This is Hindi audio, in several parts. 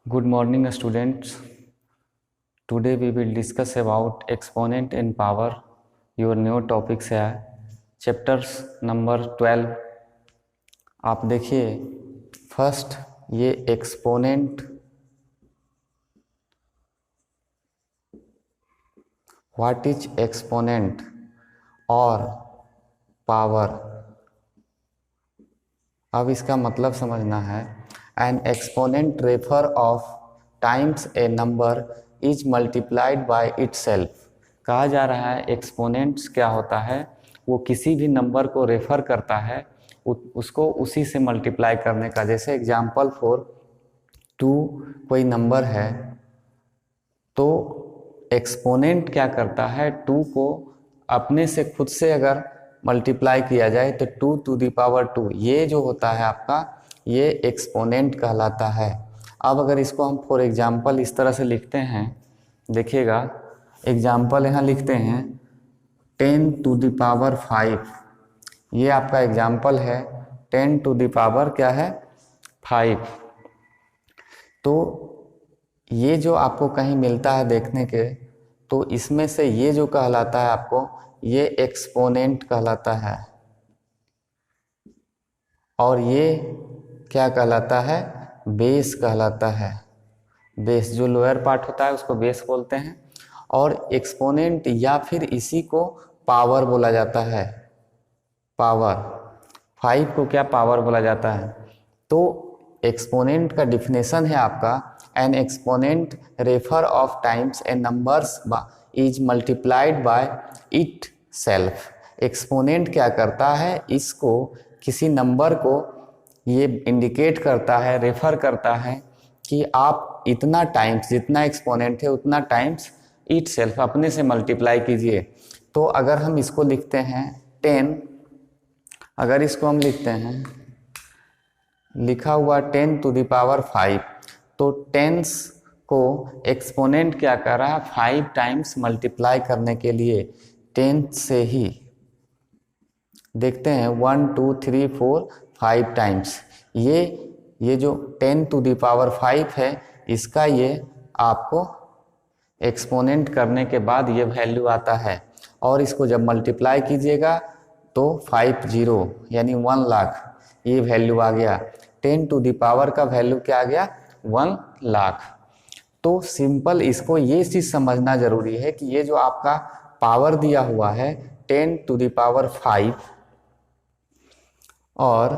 Good morning, students. Today we will discuss about exponent in power. Your new topics है chapters number 12. आप देखिए फर्स्ट ये एक्सपोनेंट, व्हाट इज एक्सपोनेंट और पावर। अब इसका मतलब समझना है। N exponent refer of times A number is multiplied by itself. कहा जा रहा है एक्सपोनेंट्स क्या होता है, वो किसी भी नंबर को रेफर करता है, उसको उसी से मल्टीप्लाई करने का। जैसे एग्जाम्पल फॉर 2 कोई नंबर है तो एक्सपोनेंट क्या करता है, 2 को अपने से खुद से अगर मल्टीप्लाई किया जाए तो 2 टू द पावर 2, ये जो होता है आपका ये एक्सपोनेंट कहलाता है। अब अगर इसको हम फॉर एग्जांपल इस तरह से लिखते हैं, देखिएगा एग्जांपल यहाँ लिखते हैं 10 टू द पावर 5, ये आपका एग्जांपल है 10 टू द पावर क्या है 5। तो ये जो आपको कहीं मिलता है देखने के, तो इसमें से ये जो कहलाता है आपको ये एक्सपोनेंट कहलाता है, और ये क्या कहलाता है, बेस कहलाता है। बेस जो लोअर पार्ट होता है उसको बेस बोलते हैं, और एक्सपोनेंट या फिर इसी को पावर बोला जाता है। पावर 5 को क्या पावर बोला जाता है। तो एक्सपोनेंट का डिफिनेशन है आपका, N exponent refer of times A numbers is multiplied by it self. Exponent क्या करता है, इसको किसी नंबर को ये इंडिकेट करता है, रेफर करता है कि आप इतना टाइम्स, जितना एक्सपोनेंट है उतना टाइम्स इट सेल्फ अपने से मल्टीप्लाई कीजिए। तो अगर हम इसको लिखते हैं 10, अगर इसको हम लिखते हैं लिखा हुआ 10 टू द पावर 5, तो टेंस को एक्सपोनेंट क्या कर रहा है, 5 टाइम्स मल्टीप्लाई करने के लिए 10 से ही देखते हैं 1 2 3 4 5 टाइम्स। ये जो 10 टू द पावर 5 है, इसका ये आपको एक्सपोनेंट करने के बाद ये वैल्यू आता है, और इसको जब मल्टीप्लाई कीजिएगा तो 50 यानी 1 लाख ये वैल्यू आ गया। 10 टू द पावर का वैल्यू क्या आ गया, 1 लाख। तो सिंपल इसको ये चीज़ समझना जरूरी है कि ये जो आपका पावर दिया हुआ है 10 टू द पावर 5, और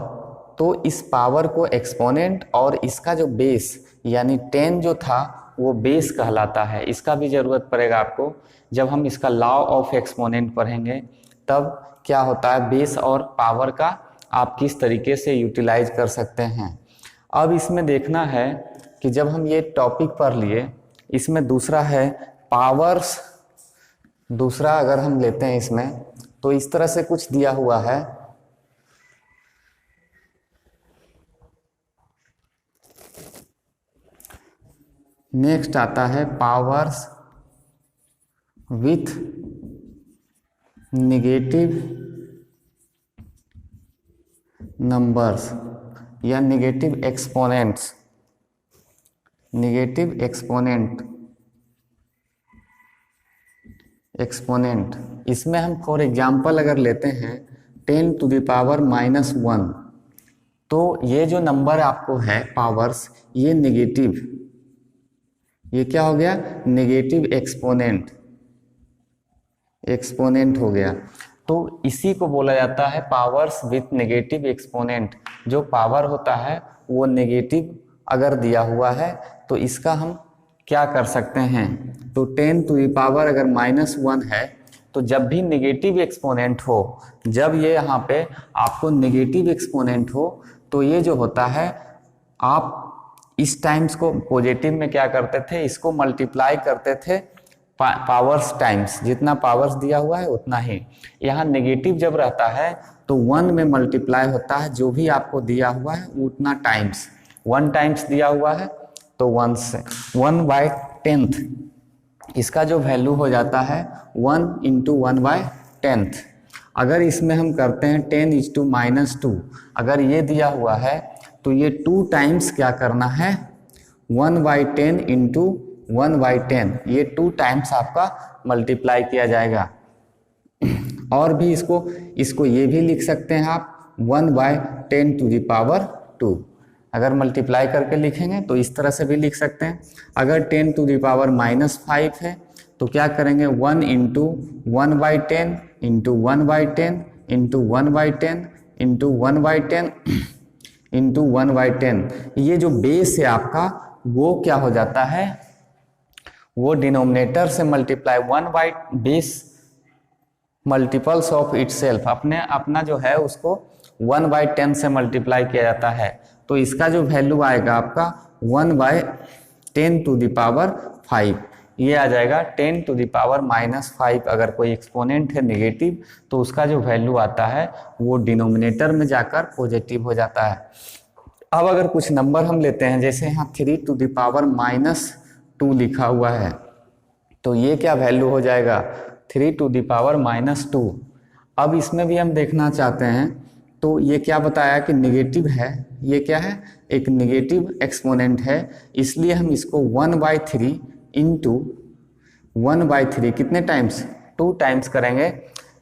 तो इस पावर को एक्सपोनेंट और इसका जो बेस यानी 10 जो था वो बेस कहलाता है। इसका भी ज़रूरत पड़ेगा आपको, जब हम इसका लॉ ऑफ एक्सपोनेंट पढ़ेंगे तब क्या होता है बेस और पावर का आप किस तरीके से यूटिलाइज कर सकते हैं। अब इसमें देखना है कि जब हम ये टॉपिक पढ़ लिए, इसमें दूसरा है पावर्स। दूसरा अगर हम लेते हैं इसमें, तो इस तरह से कुछ दिया हुआ है, नेक्स्ट आता है पावर्स विथ नेगेटिव नंबर्स या नेगेटिव एक्सपोनेंट्स। नेगेटिव एक्सपोनेंट इसमें हम फॉर एग्जांपल अगर लेते हैं 10 टू द पावर -1, तो ये जो नंबर आपको है पावर्स, ये नेगेटिव, ये क्या हो गया, नेगेटिव एक्सपोनेंट हो गया। तो इसी को बोला जाता है पावर्स विथ नेगेटिव एक्सपोनेंट। जो पावर होता है वो नेगेटिव अगर दिया हुआ है तो इसका हम क्या कर सकते हैं, तो 10 टू द पावर अगर -1 है, तो जब भी नेगेटिव एक्सपोनेंट हो, जब ये यहाँ पे आपको नेगेटिव एक्सपोनेंट हो, तो ये जो होता है आप इस टाइम्स को पॉजिटिव में क्या करते थे, इसको मल्टीप्लाई करते थे पावर्स टाइम्स, जितना पावर्स दिया हुआ है उतना ही। यहाँ नेगेटिव जब रहता है तो 1 में मल्टीप्लाई होता है, जो भी आपको दिया हुआ है उतना टाइम्स। 1 टाइम्स दिया हुआ है तो 1 से 1/10, इसका जो वैल्यू हो जाता है 1 × 1/10। अगर इसमें हम करते हैं 10⁻², अगर ये दिया हुआ है तो ये 2 टाइम्स क्या करना है 1/10 इंटू 1/10, ये 2 टाइम्स आपका मल्टीप्लाई किया जाएगा। और भी इसको ये भी लिख सकते हैं आप 1/10⁻²। अगर मल्टीप्लाई करके लिखेंगे तो इस तरह से भी लिख सकते हैं। अगर 10⁻⁻5 है तो क्या करेंगे, 1 into 1/10 into 1/10 into 1/10 into 1/10 into 1/10। ये जो बेस है आपका वो क्या हो जाता है, वो डिनोमिनेटर से मल्टीप्लाई 1/बेस मल्टीपल्स ऑफ इटसेल्फ, अपना जो है उसको 1/10 से मल्टीप्लाई किया जाता है। तो इसका जो वैल्यू आएगा आपका 1/10⁵, ये आ जाएगा 10⁻⁻5। अगर कोई एक्सपोनेंट है नेगेटिव तो उसका जो वैल्यू आता है वो डिनोमिनेटर में जाकर पॉजिटिव हो जाता है। अब अगर कुछ नंबर हम लेते हैं, जैसे यहाँ 3⁻⁻2 लिखा हुआ है, तो ये क्या वैल्यू हो जाएगा, 3⁻⁻2। अब इसमें भी हम देखना चाहते हैं, तो ये क्या बताया कि नेगेटिव है, ये क्या है, एक नेगेटिव एक्सपोनेंट है, इसलिए हम इसको 1/3 इंटू 1/3 कितने टाइम्स, 2 टाइम्स करेंगे,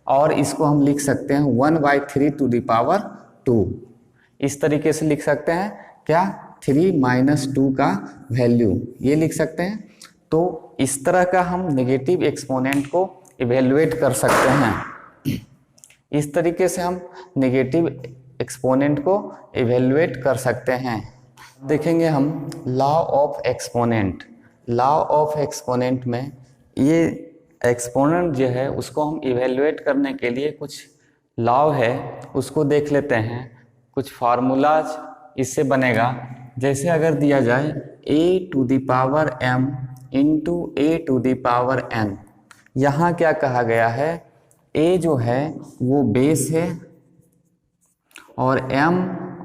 और इसको हम लिख सकते हैं 1/3⁻²। इस तरीके से लिख सकते हैं क्या, 3 - 2 का वैल्यू, ये लिख सकते हैं। तो इस तरह का हम नेगेटिव एक्सपोनेंट को इवेल्युएट कर सकते हैं। इस तरीके से हम नेगेटिव एक्सपोनेंट को इवेल्युएट कर सकते हैं। देखेंगे हम law of exponent. Law of exponent में ये एक्सपोनेंट जो है उसको हम इवेल्युएट करने के लिए कुछ लॉ है, उसको देख लेते हैं। कुछ फार्मूलाज इससे बनेगा, जैसे अगर दिया जाए a⁻m इंटू a⁻n। यहाँ क्या कहा गया है, a जो है वो बेस है और m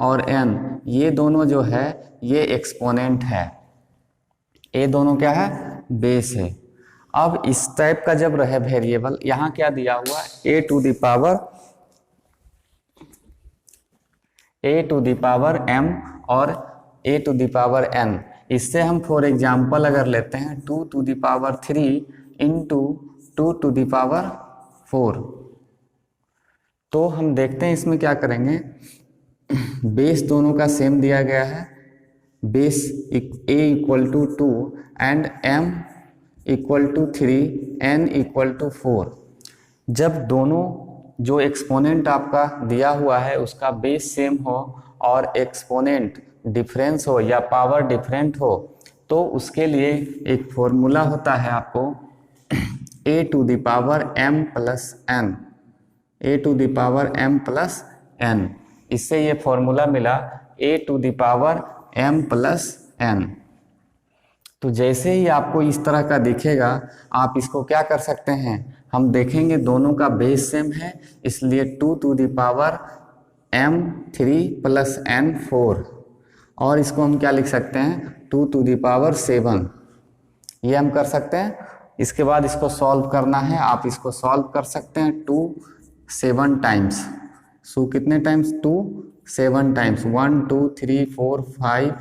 और n ये दोनों जो है ये एक्सपोनेंट है। a दोनों क्या है, बेस है। अब इस टाइप का जब रहे वेरिएबल, यहाँ क्या दिया हुआ है, a⁻m और a⁻n। इससे हम फॉर एग्जाम्पल अगर लेते हैं 2⁻3 इंटू 2⁻4, तो हम देखते हैं इसमें क्या करेंगे, बेस दोनों का सेम दिया गया है, base a = 2 and m = 3, n = 4। जब दोनों जो एक्सपोनेंट आपका दिया हुआ है उसका बेस सेम हो और एक्सपोनेंट डिफरेंस हो या पावर डिफरेंट हो, तो उसके लिए एक फॉर्मूला होता है आपको a⁻m+n। इससे ये फॉर्मूला मिला a⁻m+n। तो जैसे ही आपको इस तरह का दिखेगा, आप इसको क्या कर सकते हैं, हम देखेंगे दोनों का बेस सेम है, इसलिए 2⁻m3 + n4, और इसको हम क्या लिख सकते हैं 2⁻7। ये हम कर सकते हैं। इसके बाद इसको सॉल्व करना है, आप इसको सॉल्व कर सकते हैं 2 7 टाइम्स। कितने टाइम्स, 2 7 टाइम्स, 1 2 3 4 5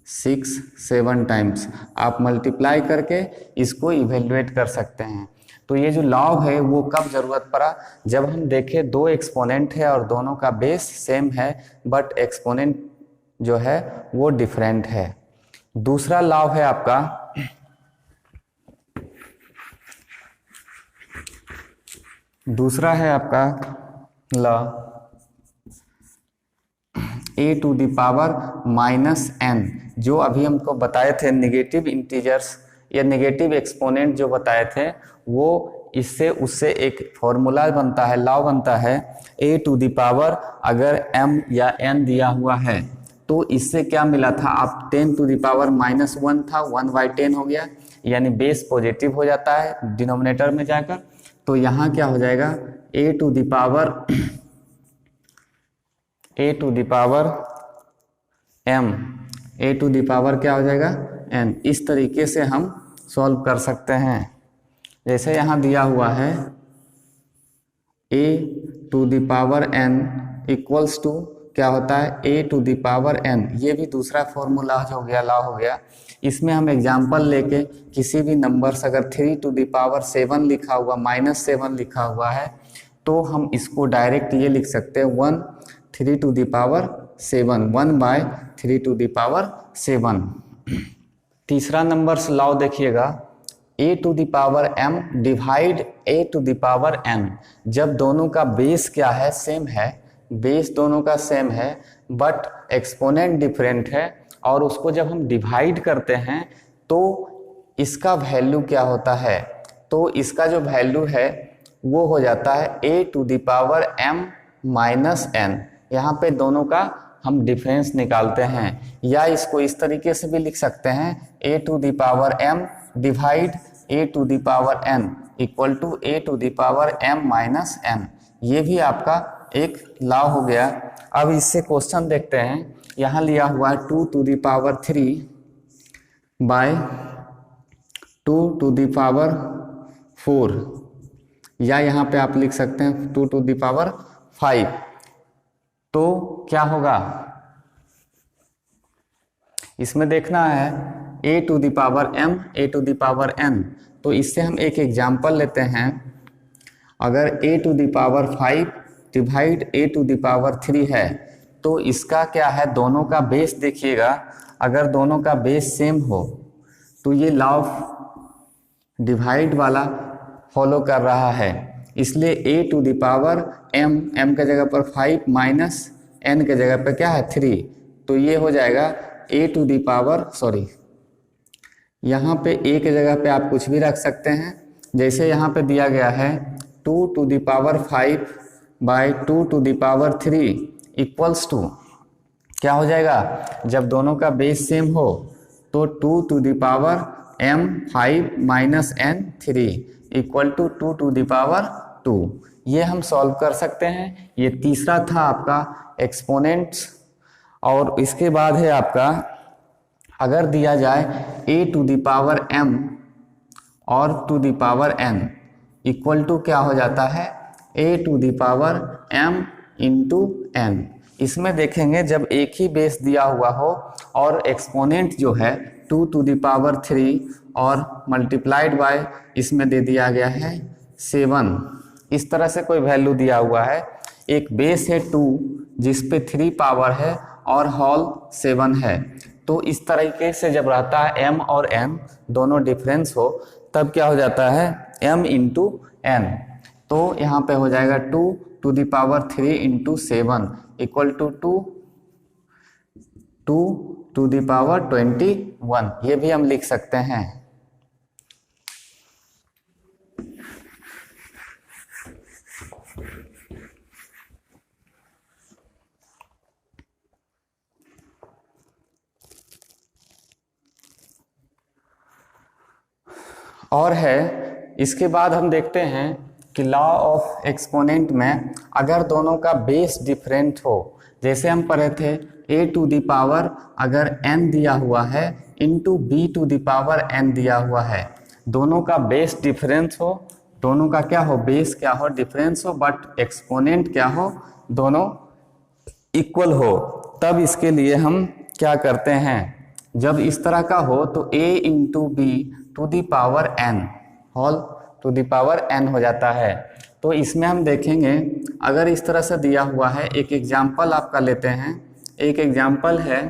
6 7 टाइम्स आप मल्टीप्लाई करके इसको इवेल्युएट कर सकते हैं। तो ये जो लॉ है वो कब जरूरत पड़ा, जब हम देखें दो एक्सपोनेंट है और दोनों का बेस सेम है बट एक्सपोनेंट जो है वो डिफरेंट है। दूसरा लॉ है आपका लॉ a⁻−n, जो अभी हमको बताए थे नेगेटिव इंटीजर्स या नेगेटिव एक्सपोनेंट जो बताए थे, वो इससे उससे एक फॉर्मूला बनता है, लॉ बनता है a⁻, अगर m या n दिया हुआ है तो इससे क्या मिला था, आप 10⁻−1 था, 1/10 हो गया, यानी बेस पॉजिटिव हो जाता है डिनोमिनेटर में जाकर। तो यहाँ क्या हो जाएगा a⁻m क्या हो जाएगा n। इस तरीके से हम सॉल्व कर सकते हैं। जैसे यहाँ दिया हुआ है a⁻n = क्या होता है a to the power n। ये भी दूसरा फॉर्मूला हो गया, लॉ हो गया। इसमें हम एग्जांपल लेके किसी भी नंबर से अगर 3 टू द पावर 7 लिखा हुआ, -7 लिखा हुआ है, तो हम इसको डायरेक्ट ये लिख सकते हैं 1 3 to the power 7, 1/3 to the power 7। तीसरा नंबर से लॉ देखिएगा, a to the power m divide a to the power n। जब दोनों का बेस क्या है, सेम है, बेस दोनों का सेम है बट एक्सपोनेंट डिफरेंट है, और उसको जब हम डिवाइड करते हैं तो इसका वैल्यू क्या होता है, तो इसका जो वैल्यू है वो हो जाता है a to the power m minus n। यहाँ पे दोनों का हम डिफरेंस निकालते हैं, या इसको इस तरीके से भी लिख सकते हैं a to the power m divide a to the power n equal to a to the power m minus n। ये भी आपका एक लॉ हो गया। अब इससे क्वेश्चन देखते हैं। यहाँ लिया हुआ है 2 to the power 3 by 2 to the power 4, या यहाँ पे आप लिख सकते हैं 2 टू द पावर 5। तो क्या होगा, इसमें देखना है a to the power m a to the power n। तो इससे हम एक एग्जांपल लेते हैं। अगर a to the power 5 divide a to the power 3 है, तो इसका क्या है, दोनों का बेस देखिएगा। अगर दोनों का बेस सेम हो तो ये लॉ ऑफ डिवाइड वाला फॉलो कर रहा है, इसलिए a to the power m के जगह पर 5 माइनस n के जगह पर क्या है 3, तो ये हो जाएगा a to the power, sorry यहाँ पे a के जगह पे आप कुछ भी रख सकते हैं। जैसे यहाँ पे दिया गया है 2 to the power 5 by 2 to the power 3 equals to, क्या हो जाएगा, जब दोनों का बेस सेम हो तो 2 to the power m 5 minus n 3 equal to 2 to the power 2। ये हम सॉल्व कर सकते हैं। ये तीसरा था आपका एक्सपोनेंट्स। और इसके बाद है आपका, अगर दिया जाए a to the power m और to the power n equal to क्या हो जाता है a to the power m into n। इसमें देखेंगे जब एक ही बेस दिया हुआ हो और एक्सपोनेंट जो है 2 टू द पावर 3 और मल्टीप्लाइड बाय इसमें दे दिया गया है 7, इस तरह से कोई वैल्यू दिया हुआ है। एक बेस है 2 जिस पे 3 पावर है और होल 7 है, तो इस तरीके से जब रहता है m और n दोनों डिफरेंस हो, तब क्या हो जाता है m इंटू n। तो यहाँ पे हो जाएगा 2 to the power 3 into 7 equal to 2 to the power 21। ये भी हम लिख सकते हैं। और है इसके बाद हम देखते हैं कि लॉ ऑफ एक्सपोनेंट में अगर दोनों का बेस डिफरेंट हो, जैसे हम पढ़े थे a टू द पावर अगर n दिया हुआ है into b to the power n दिया हुआ है, दोनों का बेस डिफरेंस हो, दोनों का क्या हो, बेस क्या हो, डिफरेंस हो, बट एक्सपोनेंट क्या हो, दोनों इक्वल हो, तब इसके लिए हम क्या करते हैं, जब इस तरह का हो तो a into b to the power n whole to the power n हो जाता है। तो इसमें हम देखेंगे अगर इस तरह से दिया हुआ है, एक एग्जाम्पल आपका लेते हैं। एक एग्जाम्पल है,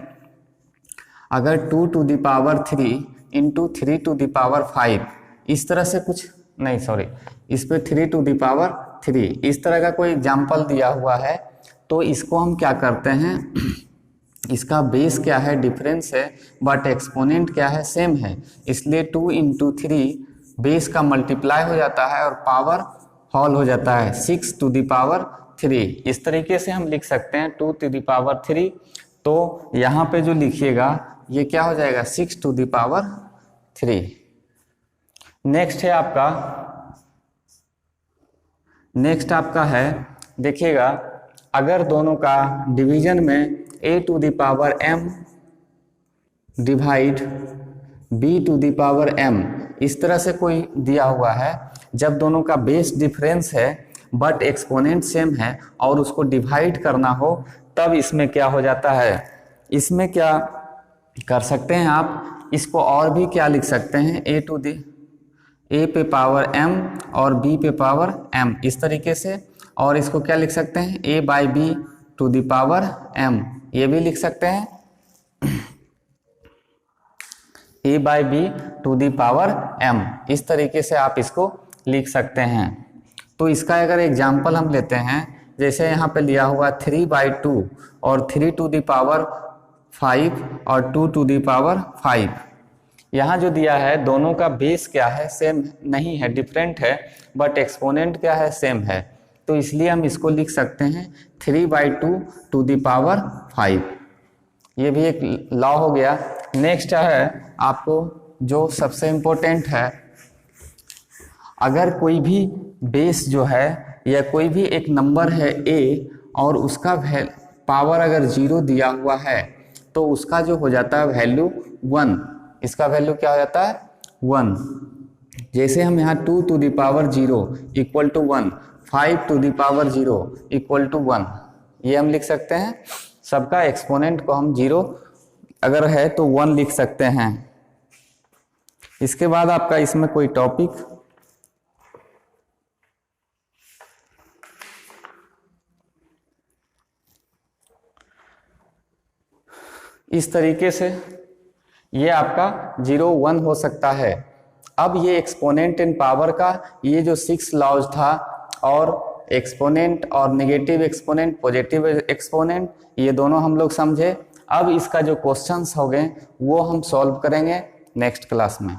अगर 2 to the power 3 into 3 to the power 5, इस तरह से कुछ नहीं, सॉरी इस पे 3 टू द पावर 3, इस तरह का कोई एग्जाम्पल दिया हुआ है, तो इसको हम क्या करते हैं, इसका बेस क्या है, डिफरेंस है, बट एक्सपोनेंट क्या है, सेम है, इसलिए 2 इंटू 3 बेस का मल्टीप्लाई हो जाता है और पावर होल हो जाता है 6 टू द पावर 3। इस तरीके से हम लिख सकते हैं 2 टू द पावर 3। तो यहाँ पे जो लिखिएगा ये क्या हो जाएगा 6 टू द पावर 3। नेक्स्ट आपका है, देखिएगा अगर दोनों का डिवीजन में a to the power m divide b to the power m इस तरह से कोई दिया हुआ है, जब दोनों का बेस डिफरेंस है बट एक्सपोनेंट सेम है और उसको डिवाइड करना हो, तब इसमें क्या हो जाता है, इसमें क्या कर सकते हैं आप, इसको और भी क्या लिख सकते हैं, ए पे पावर m और b पे पावर m इस तरीके से, और इसको क्या लिख सकते हैं, a by b to the power m, ये भी लिख सकते हैं a by b to the power m, इस तरीके से आप इसको लिख सकते हैं। तो इसका अगर एग्जाम्पल हम लेते हैं, जैसे यहाँ पे लिया हुआ 3/2 और 3 टू द पावर 5 और 2 टू द पावर 5, यहाँ जो दिया है दोनों का बेस क्या है, सेम नहीं है, डिफरेंट है, बट एक्सपोनेंट क्या है, सेम है। तो इसलिए हम इसको लिख सकते हैं 3/2 टू द पावर 5, ये भी एक लॉ हो गया। नेक्स्ट है आपको जो सबसे इम्पोर्टेंट है, अगर कोई भी बेस जो है या कोई भी एक नंबर है a और उसका पावर अगर 0 दिया हुआ है तो उसका जो हो जाता है वैल्यू 1, इसका वैल्यू क्या हो जाता है 1। जैसे हम यहाँ 2 to the power 0 equal to 1, 5 to the power 0 equal to 1, ये हम लिख सकते हैं। सबका एक्सपोनेंट को हम 0 अगर है तो 1 लिख सकते हैं। इसके बाद आपका इसमें कोई टॉपिक, इस तरीके से ये आपका 0 1 हो सकता है। अब ये एक्सपोनेंट इन पावर का ये जो 6 लॉज था, और एक्सपोनेंट और नेगेटिव एक्सपोनेंट, पॉजिटिव एक्सपोनेंट, ये दोनों हम लोग समझे। अब इसका जो क्वेश्चंस हो गए वो हम सॉल्व करेंगे नेक्स्ट क्लास में।